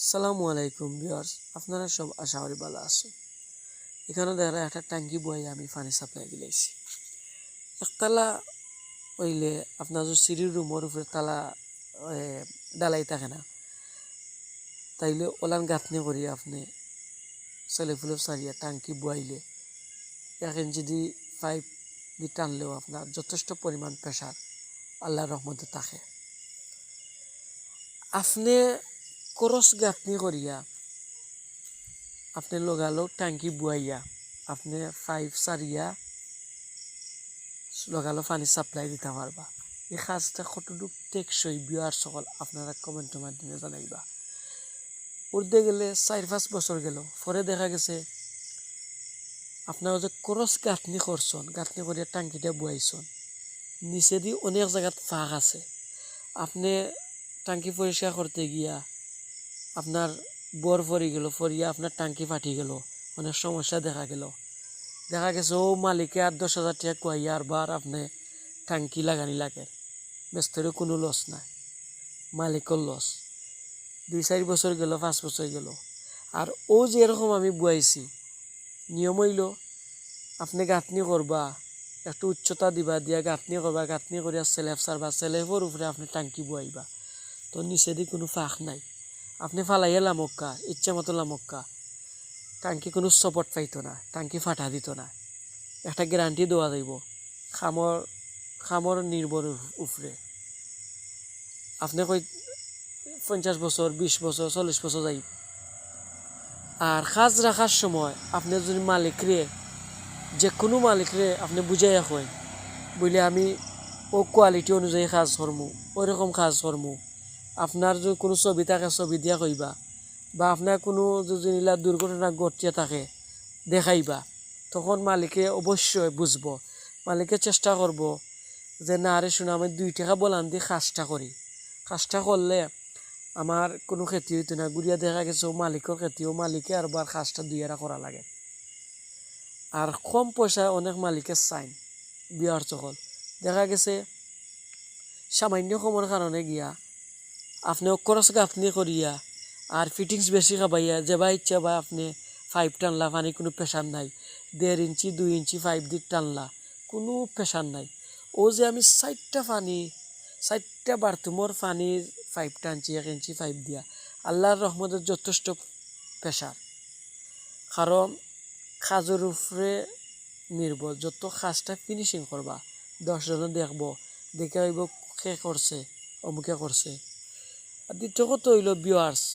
আসসালামু আলাইকুম ভিউয়ার্স, আপনারা সব আশা করি ভালো আছেন। এখানে দেখা একটা ট্যাঙ্কি বয়ে আমি পানি সাপ্লাই দিলাইছি। একতলা হইলে আপনার যে সিঁড়ির রুমের উপরে তালা ডালাই থাকে না, তাইলে ওলান গাঁথনি করি আপনি সেলেফুলে সারিয়া ট্যাঙ্কি বয়াইলে 1 ইঞ্চি দি পাইপ দিয়ে টানলেও আপনার যথেষ্ট পরিমাণ প্রেশার আল্লাহর রহমতে থাকে। আপনি ক্রস গাঁথনি করিয়া আপনি লগালগ ট্যাঙ্কি বুয়াইয়া আপনি পাইপ সারিয়া লগালগ পানি সাপ্লাই দিতে পারবা। এই কাজটা কতটুক টেকসই ভিউয়ার সকল আপনারা কমেন্টের মাধ্যমে জানাইবা। উঠতে গেলে 4-5 বছর গেল, পরে দেখা গেছে আপনারা যে ক্রস গাঁথনি করছেন, গাঁথনি করিয়া ট্যাঙ্কিটা বুয়াইছেন, নিচে দিয়ে অনেক জায়গাত ফাঁক আছে। আপনি ট্যাঙ্কি পরিষ্কার করতে গিয়া আপনার বর পরি গেল, পরিয়া আপনার ট্যাঙ্কি ফাটি গেল, অনেক সমস্যা দেখা গেছে ও মালিকে 8-10 হাজার টাকা কুয়াইয়া আর আপনি ট্যাঙ্কি লাগানি লাগে, মেস্তরে কোনো লস নাই, মালিকর লস। 2-4 বছর গেল, 5 বছর গেল, আর ও যে এরকম আমি বুয়াইছি, নিয়ম হইল আপনি গাঁথনি করবা, একটু উচ্চতা দিবা, দিয়া গাঁথনি করবা, গাঁথনি করিয়া স্ল্যাব সারবা, স্ল্যাবের উপরে আপনি ট্যাঙ্কি বুয়াইবা, তো নিচে দিয়ে কোনো ফাঁক নাই। আপনি ফালাইয়া লামক্কা, ইচ্ছা মতো লামক্কা, ট্যাঙ্কি কোনো সাপোর্ট পাইতো না, ট্যাঙ্কি ফাটা দিত না। একটা গ্যারান্টি দেওয়া যাইব খামর নির্ভর উপরে। আপনি কই 50 বছর, 20 বছর, 40 বছর যাই। আর কাজ রাখার সময় আপনি যদি মালিকরে, যে কোনো মালিকরে আপনি বুঝাইয়া কই বলে আমি ও কোয়ালিটি অনুযায়ী কাজ করমু, ওইরকম কাজ করমু। আপনার যদি কোনো ছবি থাকে ছবি দিয়া কইবা, বা আপনার কোনো যদি দুর্ঘটনা ঘটিয়ে থাকে দেখাইবা, তখন মালিকে অবশ্যই বুঝবো। মালিকে চেষ্টা করব যে না রে শুনে আমি 2 টাকা বলান দিয়ে কাজটা করি, কাজটা করলে আমার কোনো ক্ষতি হইতো না। গুড়িয়া দেখা গেছে ও মালিকের ক্ষতি, ও মালিকে আরবার কাজটা 2 করা লাগে। আর কম পয়সায় অনেক মালিকের চাইন বিয়ার চকল দেখা গেছে সামান্য কমের কারণে গিয়া আপনি খরচ গাঁথনি করিয়া আর ফিটিংস বেশি খাবাইয়া যে বা ইচ্ছা বা আপনি পাইপ টানলা, পানি কোনো প্রেশার নাই, 1.5 ইঞ্চি 2 ইঞ্চি পাইপ দিয়ে টানলা, কোনো প্রেশার নাই। ও যে আমি 4টা বাথরুমের পানির পাইপ টানছি 1 ইঞ্চি পাইপ দিয়া, আল্লাহর রহমতের যথেষ্ট প্রেশার। কারণ কাজের উপরে নির্ভর, যত কাজটা ফিনিশিং করবা 10 জনে দেখব, দেখে হইব কে করছে, অমুকে করছে। আর দ্বিতীয় কথা হইল ভিউয়ার্স,